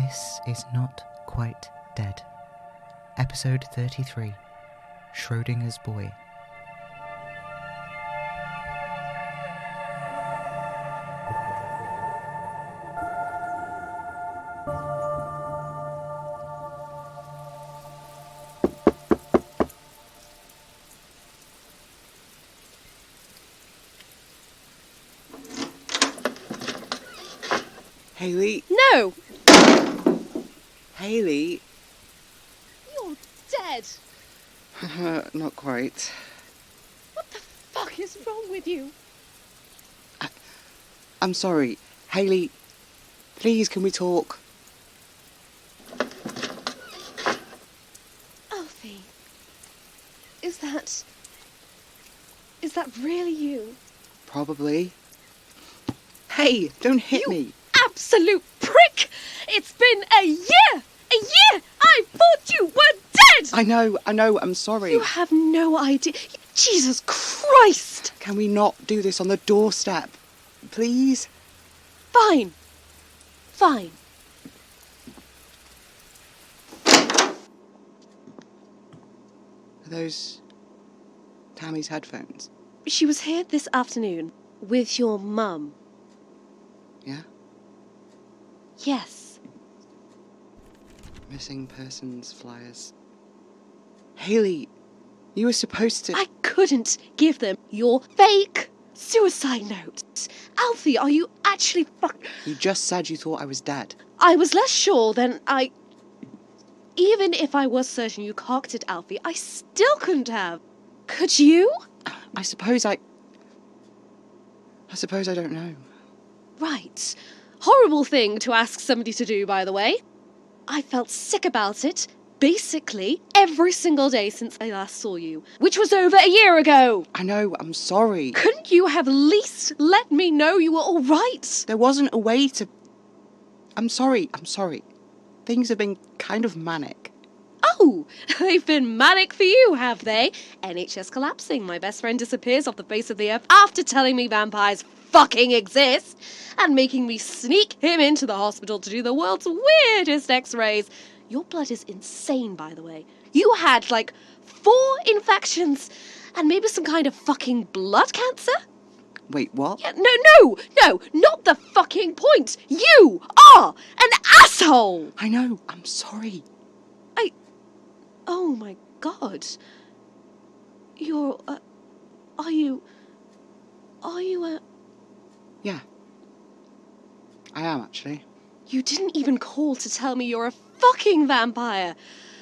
This is Not Quite Dead. Episode 33, Schrödinger's Boy. Hayley? No! Hayley? You're dead! Not quite. What the fuck is wrong with you? I'm sorry. Hayley, please can we talk? Alfie. Is that really you? Probably. Hey, don't hit me. Absolute prick! It's been a year! I thought you were dead! I know, I'm sorry. You have no idea. Jesus Christ! Can we not do this on the doorstep? Please? Fine. Are those Tammy's headphones? She was here this afternoon with your mum. Yeah? Yes. Missing persons flyers. Hayley, you were supposed to... I couldn't give them your fake suicide note. Alfie, are you actually You just said you thought I was dead. I was less sure than I... Even if I was certain you cocked it, Alfie, I still couldn't have. Could you? I suppose I don't know. Right. Horrible thing to ask somebody to do, by the way. I felt sick about it, basically, every single day since I last saw you, which was over a year ago. I know, I'm sorry. Couldn't you have at least let me know you were all right? There wasn't a way to... I'm sorry. Things have been kind of manic. Oh, they've been manic for you, have they? NHS collapsing, my best friend disappears off the face of the earth after telling me vampires fucking exist and making me sneak him into the hospital to do the world's weirdest x-rays. Your blood is insane, by the way. You had, 4 infections and maybe some kind of fucking blood cancer? Wait, what? Yeah, no, not the fucking point. You are an asshole. I know, I'm sorry. Oh my God. You're, are you a... Yeah. I am, actually. You didn't even call to tell me you're a fucking vampire.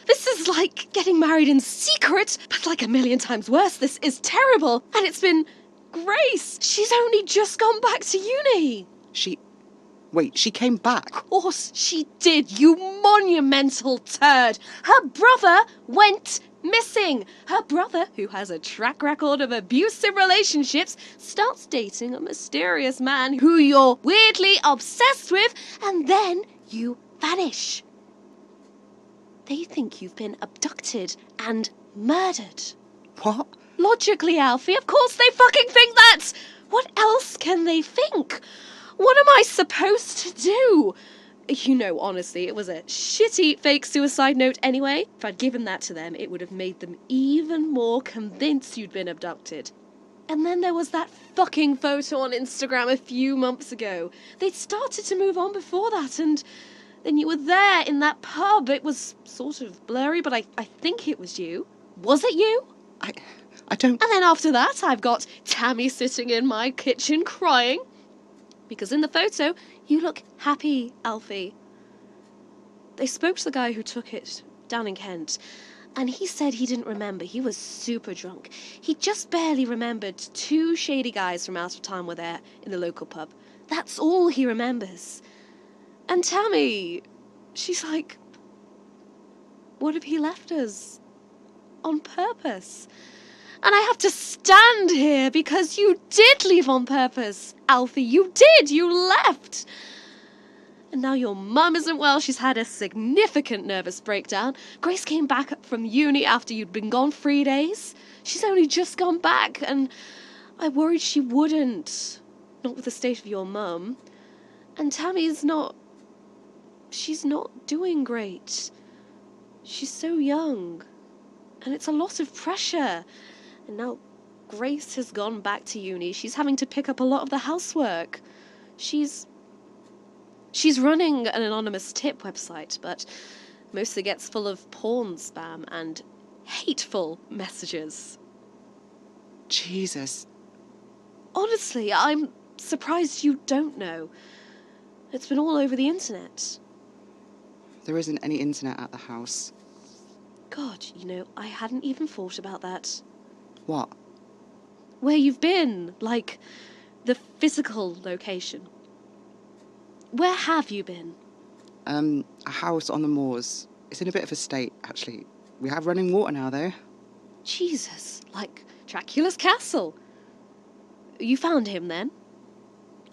This is like getting married in secret, but like a million times worse. This is terrible. And it's been Grace. She's only just gone back to uni. Wait, she came back? Of course she did, you monumental turd. Her brother went missing. Her brother, who has a track record of abusive relationships, starts dating a mysterious man who you're weirdly obsessed with, and then you vanish. They think you've been abducted and murdered. What? Logically, Alfie, of course they fucking think that! What else can they think? What am I supposed to do? You know, honestly, it was a shitty fake suicide note anyway. If I'd given that to them, it would have made them even more convinced you'd been abducted. And then there was that fucking photo on Instagram a few months ago. They'd started to move on before that, and then you were there in that pub. It was sort of blurry, but I think it was you. Was it you? I don't... And then after that, I've got Tammy sitting in my kitchen crying. Because in the photo, you look happy, Alfie. They spoke to the guy who took it down in Kent, and he said he didn't remember. He was super drunk. He just barely remembered 2 shady guys from out of town were there in the local pub. That's all he remembers. And Tammy, she's like, what if he left us? On purpose? And I have to stand here because you did leave on purpose, Alfie. You did. You left. And now your mum isn't well. She's had a significant nervous breakdown. Grace came back from uni after you'd been gone 3 days. She's only just gone back, and I worried she wouldn't. Not with the state of your mum. And Tammy's not... she's not doing great. She's so young. And it's a lot of pressure. And now Grace has gone back to uni. She's having to pick up a lot of the housework. She's running an anonymous tip website, but mostly gets full of porn spam and hateful messages. Jesus. Honestly, I'm surprised you don't know. It's been all over the internet. There isn't any internet at the house. God, I hadn't even thought about that. What? Where you've been, like, the physical location. Where have you been? A house on the moors. It's in a bit of a state, actually. We have running water now, though. Jesus, like Dracula's castle. You found him, then?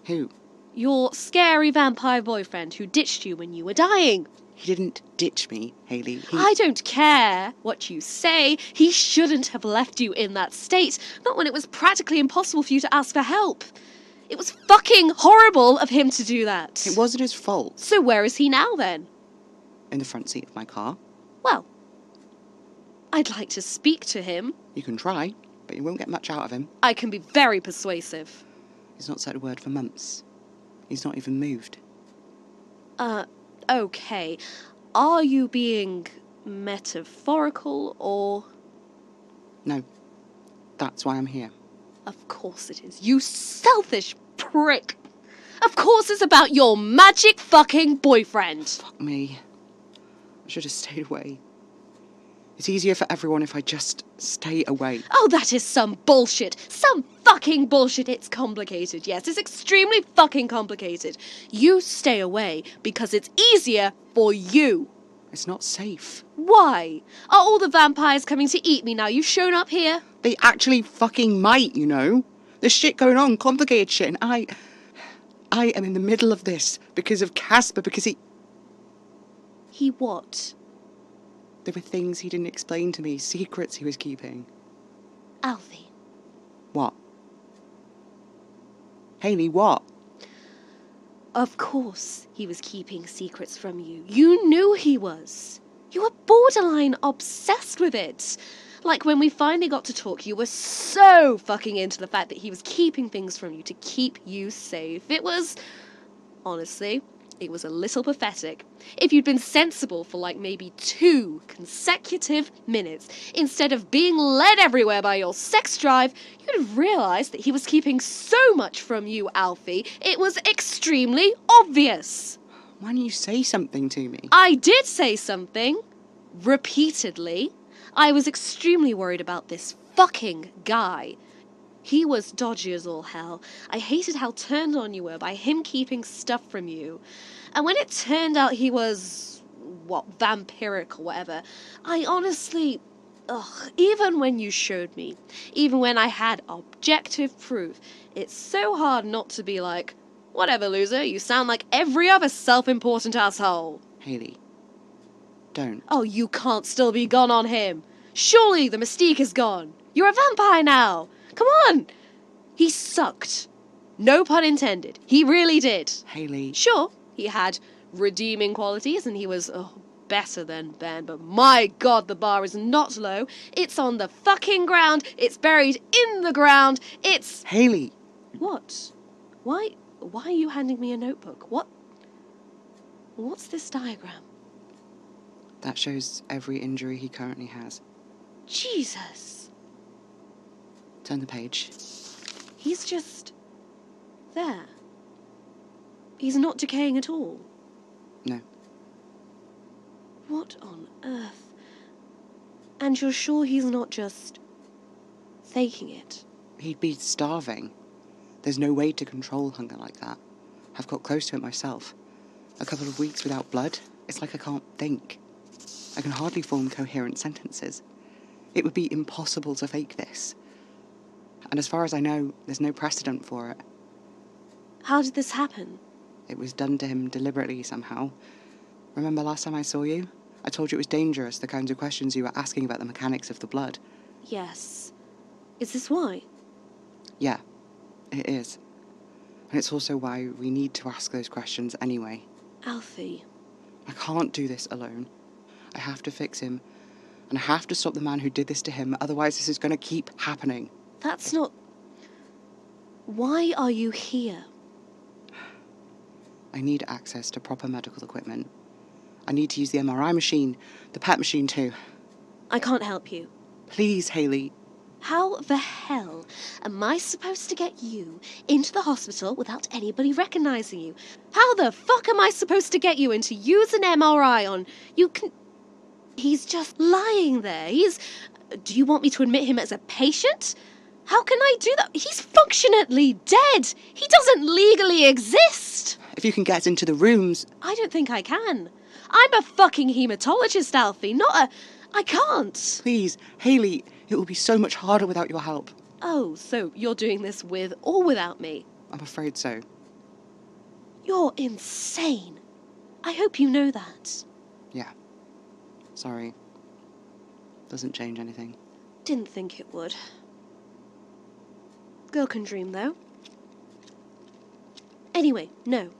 Who? Your scary vampire boyfriend who ditched you when you were dying. He didn't ditch me, Hayley. I don't care what you say. He shouldn't have left you in that state. Not when it was practically impossible for you to ask for help. It was fucking horrible of him to do that. It wasn't his fault. So where is he now, then? In the front seat of my car. Well, I'd like to speak to him. You can try, but you won't get much out of him. I can be very persuasive. He's not said a word for months. He's not even moved. Okay. Are you being metaphorical or... No. That's why I'm here. Of course it is, you selfish prick. Of course it's about your magic fucking boyfriend. Fuck me. I should have stayed away. It's easier for everyone if I just stay away. Oh, that is some bullshit. Some fucking bullshit. It's complicated, yes. It's extremely fucking complicated. You stay away because it's easier for you. It's not safe. Why? Are all the vampires coming to eat me now you've shown up here? They actually fucking might, you know? There's shit going on, complicated shit, and I am in the middle of this because of Casper, because he... He what? There were things he didn't explain to me, secrets he was keeping. Alfie. What? Hayley, what? Of course he was keeping secrets from you. You knew he was. You were borderline obsessed with it. Like when we finally got to talk, you were so fucking into the fact that he was keeping things from you to keep you safe. It was... Honestly, it was a little pathetic. If you'd been sensible for like maybe 2 consecutive minutes, instead of being led everywhere by your sex drive, you'd have realised that he was keeping so much from you, Alfie. It was extremely obvious. Why don't you say something to me? I did say something. Repeatedly. I was extremely worried about this fucking guy. He was dodgy as all hell. I hated how turned on you were by him keeping stuff from you. And when it turned out he was, vampiric or whatever, I honestly... even when you showed me, even when I had objective proof, it's so hard not to be like, whatever, loser, you sound like every other self-important asshole. Hayley, don't. Oh, you can't still be gone on him. Surely the mystique is gone. You're a vampire now. Come on! He sucked. No pun intended. He really did. Hayley. Sure, he had redeeming qualities and he was better than Ben, but my God, the bar is not low. It's on the fucking ground. It's buried in the ground. It's... Hayley! What? Why are you handing me a notebook? What's this diagram? That shows every injury he currently has. Jesus. Turn the page. He's just... there. He's not decaying at all. No. What on earth? And you're sure he's not just... faking it? He'd be starving. There's no way to control hunger like that. I've got close to it myself. A couple of weeks without blood, it's like I can't think. I can hardly form coherent sentences. It would be impossible to fake this. And as far as I know, there's no precedent for it. How did this happen? It was done to him deliberately somehow. Remember last time I saw you? I told you it was dangerous, the kinds of questions you were asking about the mechanics of the blood. Yes. Is this why? Yeah, it is. And it's also why we need to ask those questions anyway. Alfie. I can't do this alone. I have to fix him. And I have to stop the man who did this to him, otherwise this is going to keep happening. That's not... Why are you here? I need access to proper medical equipment. I need to use the MRI machine, the PET machine too. I can't help you. Please, Hayley. How the hell am I supposed to get you into the hospital without anybody recognizing you? How the fuck am I supposed to get you in to use an MRI on? You can... He's just lying there. Do you want me to admit him as a patient? How can I do that? He's functionally dead. He doesn't legally exist. If you can get into the rooms... I don't think I can. I'm a fucking hematologist, Alfie, I can't. Please, Hayley, it will be so much harder without your help. Oh, so you're doing this with or without me? I'm afraid so. You're insane. I hope you know that. Yeah. Sorry. Doesn't change anything. Didn't think it would. Girl can dream, though. Anyway, no.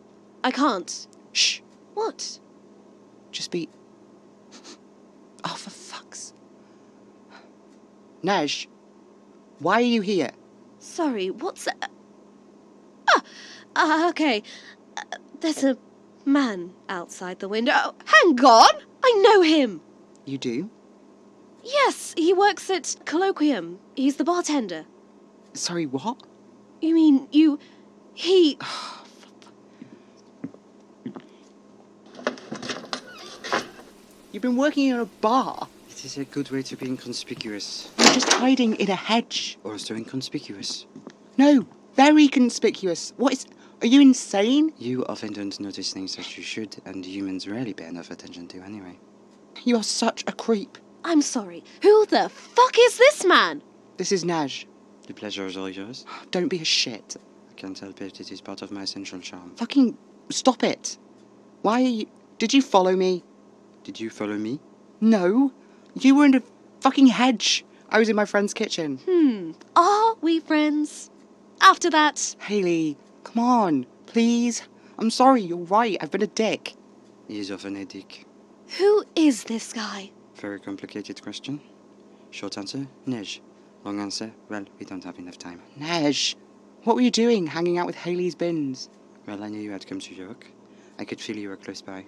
I can't. Shh. What? Just be... Oh, for fuck's... Nej, why are you here? Sorry, what's... Okay. There's a man outside the window. Oh, hang on! I know him! You do? Yes, he works at Colloquium. He's the bartender. Sorry, what? You mean, he... You've been working in a bar. It is a good way to be inconspicuous. You're just hiding in a hedge. Also inconspicuous. No, very conspicuous. Are you insane? You often don't notice things that you should, and humans rarely pay enough attention to anyway. You are such a creep. I'm sorry. Who the fuck is this man? This is Nej. The pleasure is all yours. Don't be a shit. I can't help it, it is part of my essential charm. Fucking stop it. Why are you... Did you follow me? Did you follow me? No. You were in a fucking hedge. I was in my friend's kitchen. Are we friends? After that... Hayley, come on, please. I'm sorry, you're right. I've been a dick. He is often a dick. Who is this guy? Very complicated question. Short answer, Nej. Long answer, well, we don't have enough time. Nej, what were you doing hanging out with Hayley's bins? Well, I knew you had come to York. I could feel you were close by.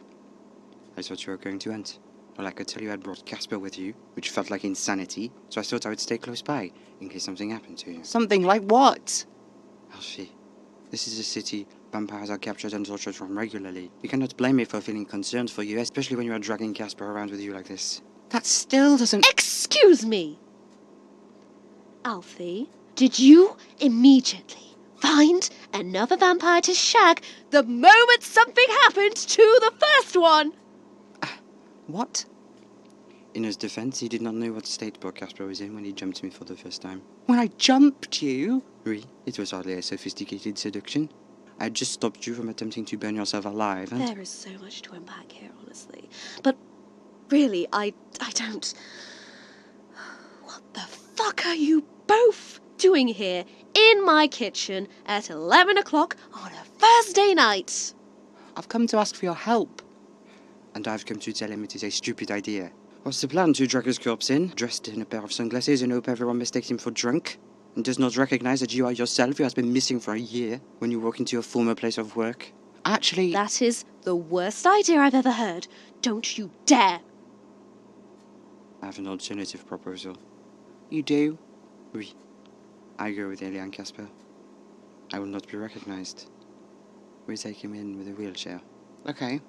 I thought you were going to hunt. Well, I could tell you had brought Casper with you, which felt like insanity, so I thought I would stay close by, in case something happened to you. Something like what? Alfie, this is a city vampires are captured and tortured from regularly. You cannot blame me for feeling concerned for you, especially when you are dragging Casper around with you like this. That still doesn't... Excuse me! Alfie, did you immediately find another vampire to shag the moment something happened to the first one? What? In his defense, he did not know what state poor Casper was in when he jumped me for the first time. When I jumped you? Oui, it was hardly a sophisticated seduction. I had just stopped you from attempting to burn yourself alive, and... There is so much to unpack here, honestly. But really, I don't... What the fuck are you both doing here in my kitchen at 11 o'clock on a Thursday night? I've come to ask for your help. And I've come to tell him it is a stupid idea. What's the plan? To drag his corpse in, dressed in a pair of sunglasses, and hope everyone mistakes him for drunk? And does not recognize that you are yourself, who has been missing for a year, when you walk into your former place of work? Actually... That is the worst idea I've ever heard. Don't you dare! I have an alternative proposal. You do? Oui. I go with Elia and Casper. I will not be recognized. We take him in with a wheelchair. Okay.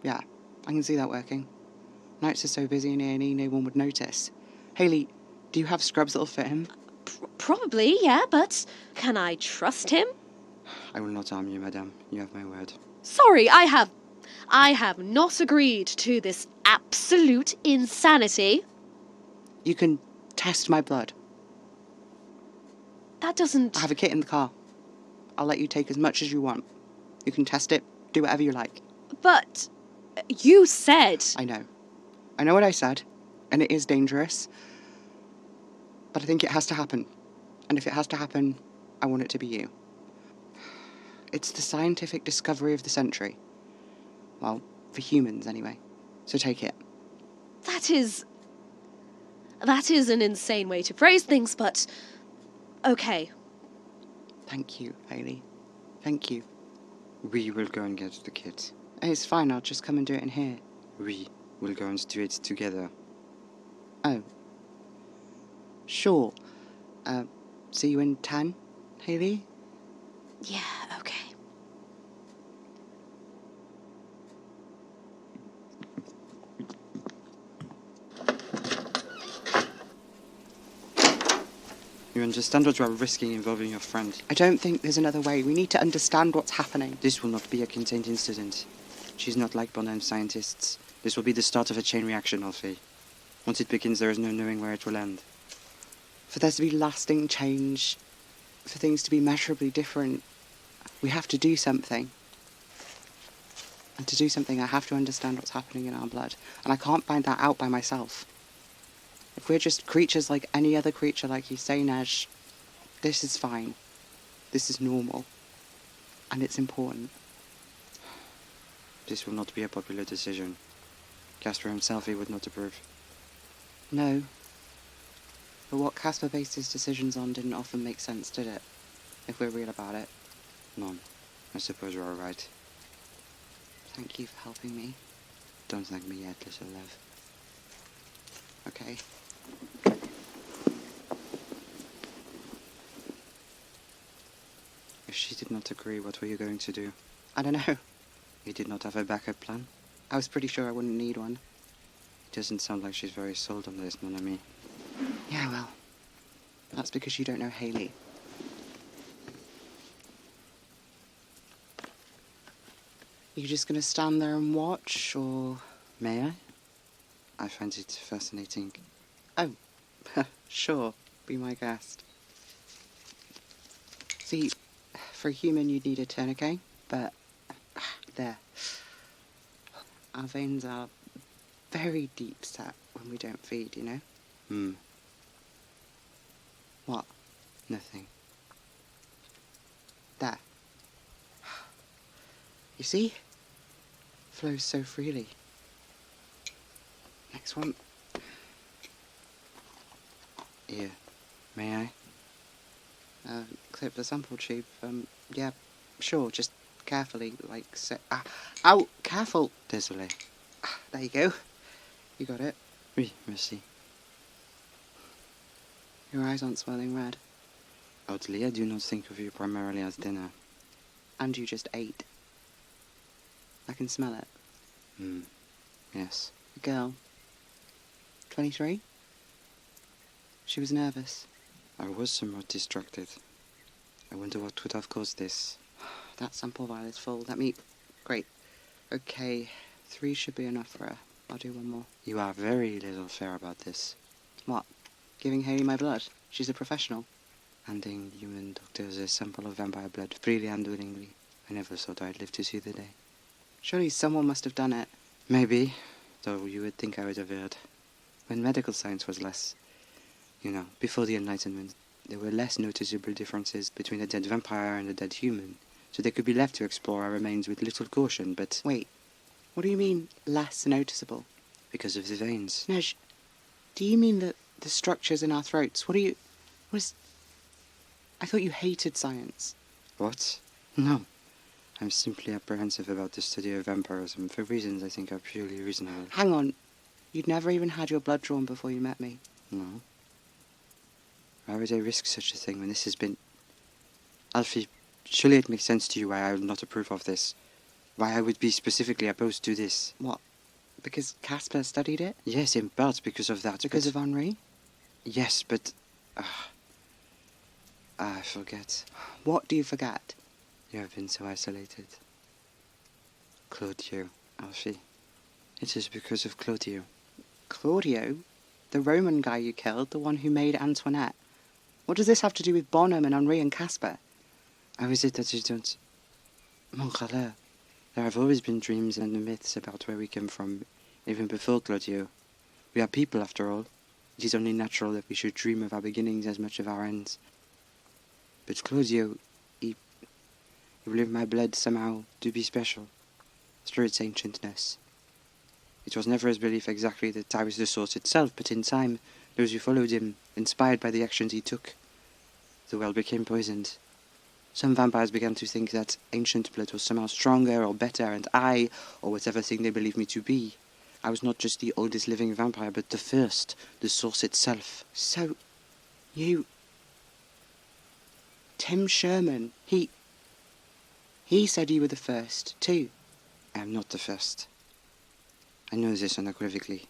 Yeah, I can see that working. Nights are so busy in A&E, no one would notice. Hayley, do you have scrubs that'll fit him? Probably, yeah, but can I trust him? I will not harm you, madame. You have my word. Sorry, I have not agreed to this absolute insanity. You can test my blood. That doesn't... I have a kit in the car. I'll let you take as much as you want. You can test it, do whatever you like. But you said... I know. I know what I said, and it is dangerous. But I think it has to happen. And if it has to happen, I want it to be you. It's the scientific discovery of the century. Well, for humans, anyway. So take it. That is an insane way to phrase things, but okay. Thank you, Hayley. Thank you. We will go and get the kid. It's fine, I'll just come and do it in here. We will go and do it together. Oh. Sure. See you in 10, Hayley? Yeah, okay. You understand what you are risking involving your friend. I don't think there's another way. We need to understand what's happening. This will not be a contained incident. She's not like modern scientists. This will be the start of a chain reaction, Alfie. Once it begins, there is no knowing where it will end. For there to be lasting change, for things to be measurably different, we have to do something. And to do something, I have to understand what's happening in our blood. And I can't find that out by myself. If we're just creatures like any other creature, like you say, Nej, this is fine. This is normal. And it's important. This will not be a popular decision. Casper himself, he would not approve. No. But what Casper based his decisions on didn't often make sense, did it? If we're real about it. None. I suppose you are right. Thank you for helping me. Don't thank me yet, little love. Okay. If she did not agree, what were you going to do? I don't know. You did not have a backup plan? I was pretty sure I wouldn't need one. It doesn't sound like she's very sold on this, mon ami. Yeah, well. That's because you don't know Hayley. You just gonna stand there and watch, or... May I? I find it fascinating. Oh, sure. Be my guest. See, for a human you'd need a tourniquet, but... there. Our veins are very deep set when we don't feed, you know? Hmm. What? Nothing. There. You see? Flows so freely. Next one. Here. May I? Clip the sample tube. Yeah, sure, just carefully, like, ow, careful. Désolé. There you go. You got it. Oui, merci. Your eyes aren't swelling red. Oddly, I do not think of you primarily as dinner. And you just ate. I can smell it. Hmm. Yes. A girl. 23? She was nervous. I was somewhat distracted. I wonder what would have caused this. That sample vial is full. Great. Okay, 3 should be enough for her. I'll do one more. You are very little fair about this. What? Giving Hayley my blood? She's a professional. Handing human doctors a sample of vampire blood freely and willingly. I never thought I'd live to see the day. Surely someone must have done it. Maybe, though you would think I would have heard. When medical science was less, before the Enlightenment, there were less noticeable differences between a dead vampire and a dead human, so they could be left to explore our remains with little caution, but... Wait, what do you mean, less noticeable? Because of the veins. Nej, do you mean the structures in our throats? I thought you hated science. What? No. I'm simply apprehensive about the study of vampirism for reasons I think are purely reasonable. Hang on. You'd never even had your blood drawn before you met me. No. Why would I risk such a thing when this has been... Alfie, surely it makes sense to you why I would not approve of this. Why I would be specifically opposed to this. What? Because Casper studied it? Yes, in part because of that. Because of Henri? Yes, but... I forget. What do you forget? You have been so isolated. Claudio, Alfie. It is because of Claudio. Claudio? The Roman guy you killed, the one who made Antoinette. What does this have to do with Bonham and Henri and Casper? How is it that you don't... Mon Calais. There have always been dreams and myths about where we come from, even before Claudio. We are people, after all. It is only natural that we should dream of our beginnings as much of our ends. But Claudio, he will leave my blood somehow to be special. through its ancientness. It was never his belief exactly that I was the source itself, but in time, those who followed him, inspired by the actions he took, the well became poisoned. Some vampires began to think that ancient blood was somehow stronger or better, and I, or whatever thing they believed me to be, I was not just the oldest living vampire, but the first, the source itself. So, you... Tim Sherman, he said you were the first, too. I am not the first. I know this unequivocally.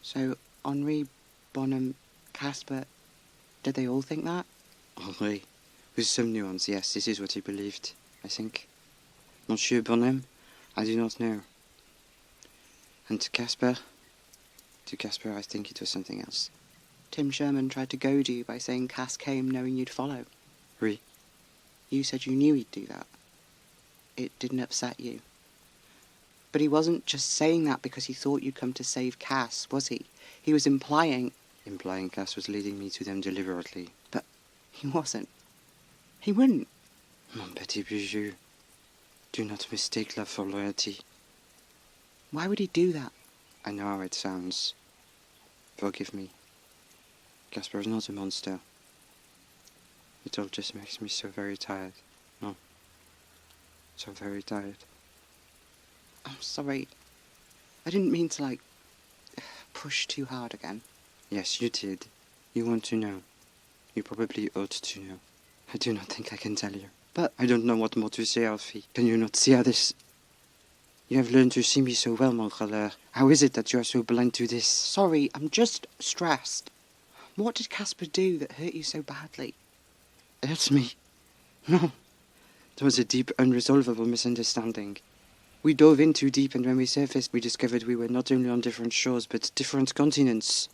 So, Henri, Bonham, Casper, did they all think that? Henri, with some nuance, yes, this is what he believed, I think. Monsieur Bonham, I do not know. And to Casper, I think it was something else. Tim Sherman tried to goad you by saying Cass came knowing you'd follow. Oui. You said you knew he'd do that. It didn't upset you. But he wasn't just saying that because he thought you'd come to save Cass, was he? He was implying Cass was leading me to them deliberately. But he wasn't. He wouldn't. Mon petit bijou, do not mistake love for loyalty. Why would he do that? I know how it sounds. Forgive me. Casper is not a monster. It all just makes me so very tired. No. So very tired. I'm sorry. I didn't mean to, push too hard again. Yes, you did. You want to know. You probably ought to know. I do not think I can tell you. But I don't know what more to say, Alfie. Can you not see how this... You have learned to see me so well, mon frère. How is it that you are so blind to this? Sorry, I'm just stressed. What did Casper do that hurt you so badly? Hurt me? No. There was a deep, unresolvable misunderstanding. We dove in too deep, and when we surfaced, we discovered we were not only on different shores, but different continents.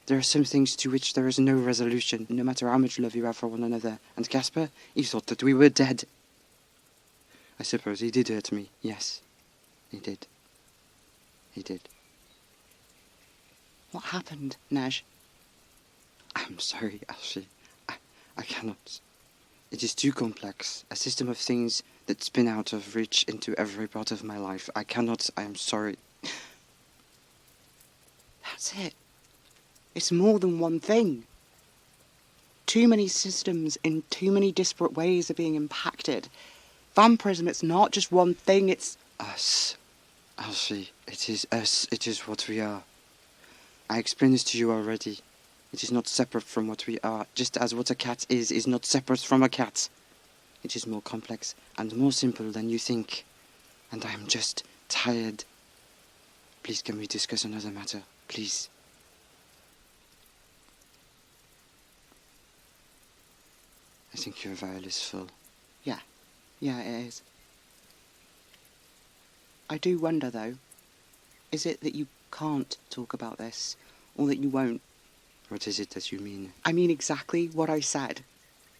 There are some things to which there is no resolution, no matter how much love you have for one another. And Casper, he thought that we were dead. I suppose he did hurt me, yes. He did. He did. What happened, Nej? I'm sorry, Alfie. I cannot. It is too complex. A system of things that spin out of reach into every part of my life. I cannot. I am sorry. That's it. It's more than one thing. Too many systems in too many disparate ways are being impacted. Vampirism, it's not just one thing, it's... Us. Alfie, it is us. It is what we are. I explained this to you already. It is not separate from what we are, just as what a cat is not separate from a cat. It is more complex and more simple than you think. And I am just tired. Please, can we discuss another matter? Please. I think your vial is full. Yeah, it is. I do wonder, though, is it that you can't talk about this, or that you won't? What is it that you mean? I mean exactly what I said.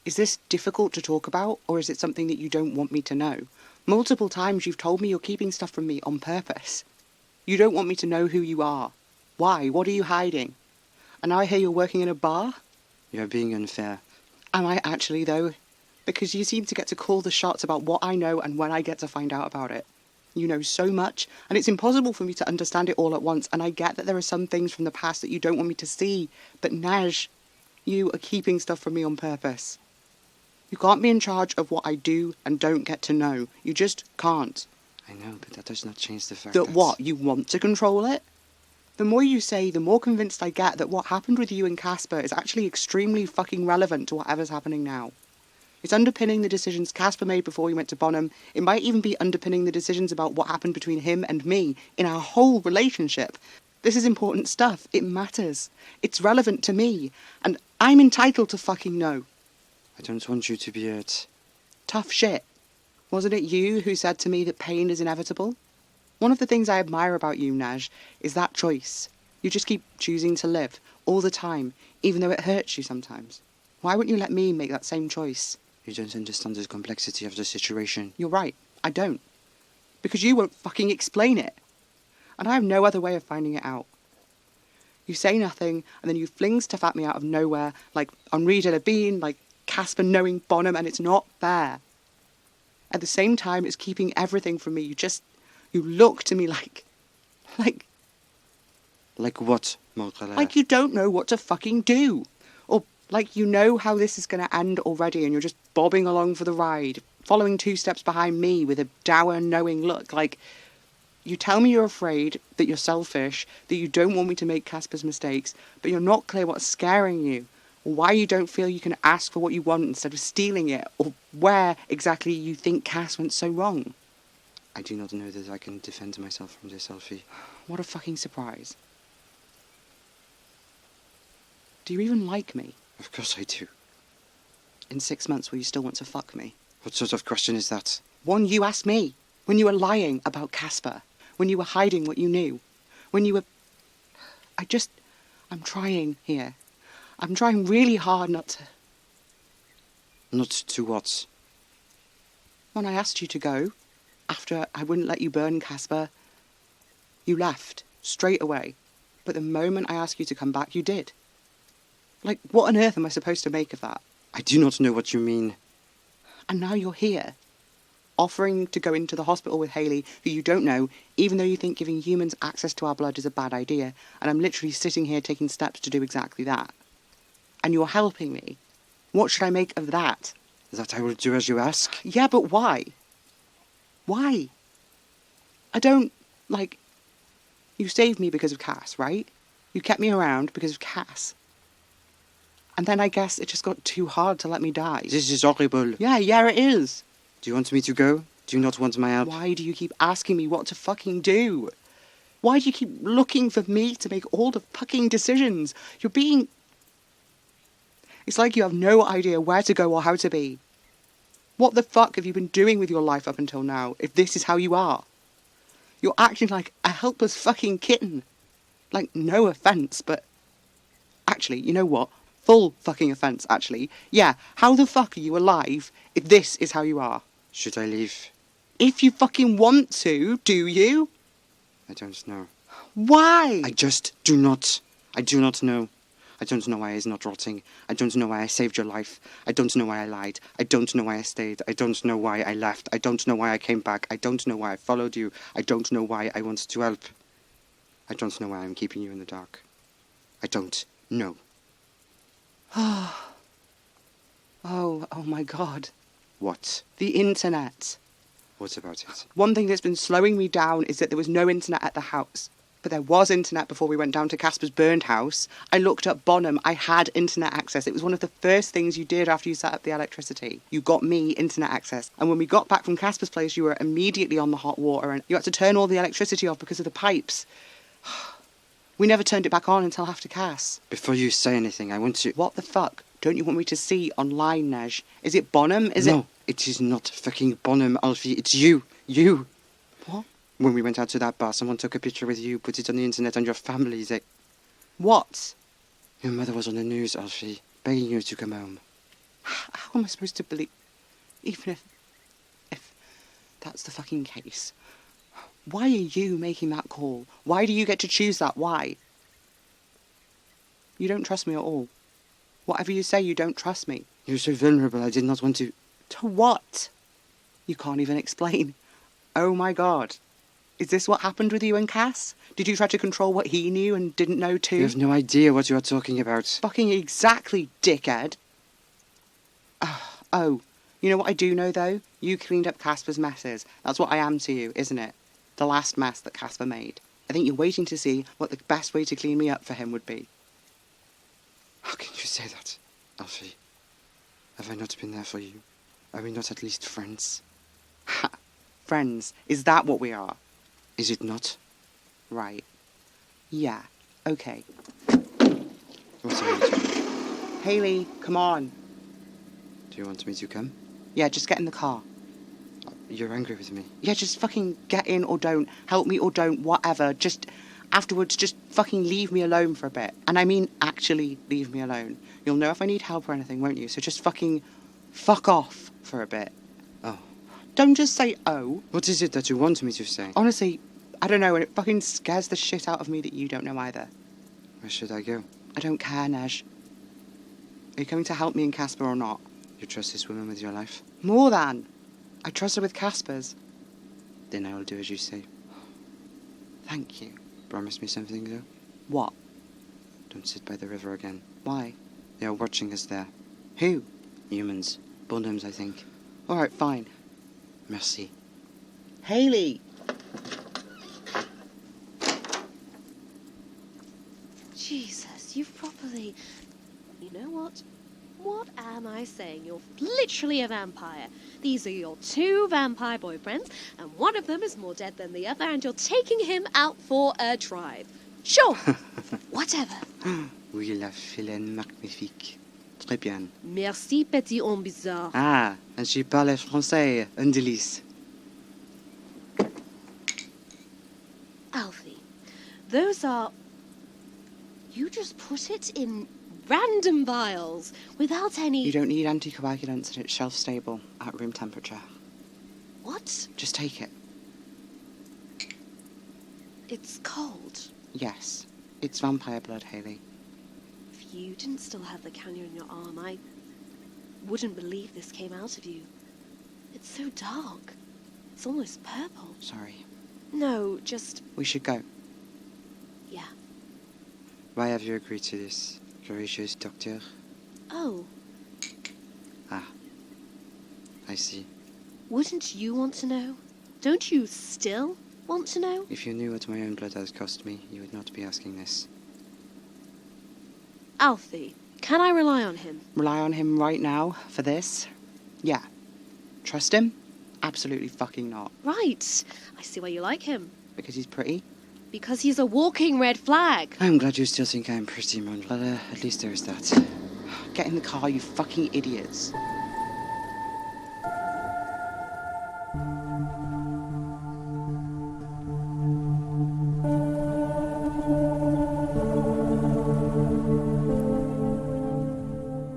Is this difficult to talk about, or is it something that you don't want me to know? Multiple times you've told me you're keeping stuff from me on purpose. You don't want me to know who you are. Why? What are you hiding? And now I hear you're working in a bar? You're being unfair. Am I actually, though? Because you seem to get to call the shots about what I know and when I get to find out about it. You know so much, and it's impossible for me to understand it all at once, and I get that there are some things from the past that you don't want me to see, but Nej, you are keeping stuff from me on purpose. You can't be in charge of what I do and don't get to know. You just can't. I know, but that does not change the fact that... what, you want to control it? The more you say, the more convinced I get that what happened with you and Casper is actually extremely fucking relevant to whatever's happening now. It's underpinning the decisions Casper made before he went to Bonham. It might even be underpinning the decisions about what happened between him and me in our whole relationship. This is important stuff. It matters. It's relevant to me. And I'm entitled to fucking know. I don't want you to be hurt. Tough shit. Wasn't it you who said to me that pain is inevitable? One of the things I admire about you, Nej, is that choice. You just keep choosing to live, all the time, even though it hurts you sometimes. Why wouldn't you let me make that same choice? You don't understand the complexity of the situation. You're right, I don't. Because you won't fucking explain it. And I have no other way of finding it out. You say nothing, and then you fling stuff at me out of nowhere, like Henri de la Bean, like Casper knowing Bonham, and it's not fair. At the same time, it's keeping everything from me. You just You look to me like... Like what, Morgala? Like you don't know what to fucking do. Or like you know how this is going to end already and you're just bobbing along for the ride, following 2 steps behind me with a dour, knowing look. Like, you tell me you're afraid, that you're selfish, that you don't want me to make Casper's mistakes, but you're not clear what's scaring you, or why you don't feel you can ask for what you want instead of stealing it, or where exactly you think Cass went so wrong. I do not know that I can defend myself from this, Alfie. What a fucking surprise. Do you even like me? Of course I do. In 6 months, will you still want to fuck me? What sort of question is that? One you asked me, when you were lying about Casper, when you were hiding what you knew, when you were... I'm trying here. I'm trying really hard not to... Not to what? When I asked you to go, after I wouldn't let you burn Casper, you left, straight away. But the moment I asked you to come back, you did. Like, what on earth am I supposed to make of that? I do not know what you mean. And now you're here, offering to go into the hospital with Hayley, who you don't know, even though you think giving humans access to our blood is a bad idea, and I'm literally sitting here taking steps to do exactly that. And you're helping me. What should I make of that? That I will do as you ask? Yeah, but why? Why? I don't, like... You saved me because of Cass, right? You kept me around because of Cass. And then I guess it just got too hard to let me die. This is horrible. Yeah, it is. Do you want me to go? Do you not want my help? Why do you keep asking me what to fucking do? Why do you keep looking for me to make all the fucking decisions? You're being... It's like you have no idea where to go or how to be. What the fuck have you been doing with your life up until now, if this is how you are? You're acting like a helpless fucking kitten. Like, no offence, but... Actually, you know what? Full fucking offence, actually. Yeah, how the fuck are you alive if this is how you are? Should I leave? If you fucking want to, do you? I don't know. Why? I just do not. I do not know. I don't know why he's not rotting. I don't know why I saved your life. I don't know why I lied. I don't know why I stayed. I don't know why I left. I don't know why I came back. I don't know why I followed you. I don't know why I wanted to help. I don't know why I'm keeping you in the dark. I don't know. Oh my God. What? The internet. What about it? One thing that's been slowing me down is that there was no internet at the house. But there was internet before we went down to Casper's burned house. I looked up Bonham. I had internet access. It was one of the first things you did after you set up the electricity. You got me internet access. And when we got back from Casper's place, you were immediately on the hot water and you had to turn all the electricity off because of the pipes. We never turned it back on until after Cass. Before you say anything, I want to... What the fuck? Don't you want me to see online, Nej? Is it Bonham? No, it is not fucking Bonham, Alfie. It's you. You. What? When we went out to that bar, someone took a picture with you, put it on the internet, and your family, they... What? Your mother was on the news, Alfie, begging you to come home. How am I supposed to believe... Even if that's the fucking case... Why are you making that call? Why do you get to choose that? Why? You don't trust me at all. Whatever you say, you don't trust me. You're so vulnerable, I did not want to... To what? You can't even explain. Oh my God. Is this what happened with you and Cass? Did you try to control what he knew and didn't know too? You have no idea what you are talking about. Fucking exactly, dickhead. Oh, you know what I do know though? You cleaned up Casper's messes. That's what I am to you, isn't it? The last mess that Casper made. I think you're waiting to see what the best way to clean me up for him would be. How can you say that, Alfie? Have I not been there for you? Are we not at least friends? Ha! Friends, is that what we are? Is it not? Right. Yeah, okay. What are you doing? Hayley, come on. Do you want me to come? Yeah, just get in the car. You're angry with me. Yeah, just fucking get in or don't. Help me or don't, whatever. Just, afterwards, just fucking leave me alone for a bit. And I mean actually leave me alone. You'll know if I need help or anything, won't you? So just fucking fuck off for a bit. Oh. Don't just say oh. What is it that you want me to say? Honestly, I don't know, and it fucking scares the shit out of me that you don't know either. Where should I go? I don't care, Nej. Are you coming to help me and Casper or not? You trust this woman with your life? More than. I trust her with Casper's. Then I will do as you say. Thank you. Promise me something, though. What? Don't sit by the river again. Why? They are watching us there. Who? Humans. Bonhommes, I think. Alright, fine. Merci. Hayley! Jesus, you've properly... You know what? What am I saying? You're literally a vampire. These are your 2 vampire boyfriends, and one of them is more dead than the other, and you're taking him out for a drive. Sure. Whatever. Oui, la vilaine magnifique. Très bien. Merci, petit homme bizarre. Ah, and she parle français. Un délice. Alfie, those are... You just put it in random vials without any... You don't need anticoagulants and it's shelf stable at room temperature. What? Just take it. It's cold. Yes. It's vampire blood, Hayley. If you didn't still have the cannula in your arm, I wouldn't believe this came out of you. It's so dark. It's almost purple. Sorry. No, just... We should go. yeah. Why have you agreed to this, courageous doctor? Oh, Ah, I see. wouldn't you want to know? Don't you still want to know? If you knew what my own blood has cost me, you would not be asking this. Alfie, can I rely on him? Rely on him right now for this? Yeah. Trust him? Absolutely fucking not. Right. I see why you like him. Because he's pretty? Because he's a walking red flag. I'm glad you still think I'm pretty, Mon, but at least there is that. Get in the car, you fucking idiots.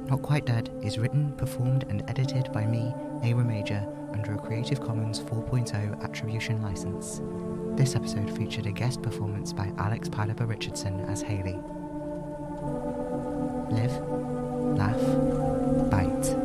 Not Quite Dead is written, performed and edited by me, Ava Major, under a Creative Commons 4.0 Attribution license. This episode featured a guest performance by Alex Pilaber Richardson as Hayley. Live, laugh, bite.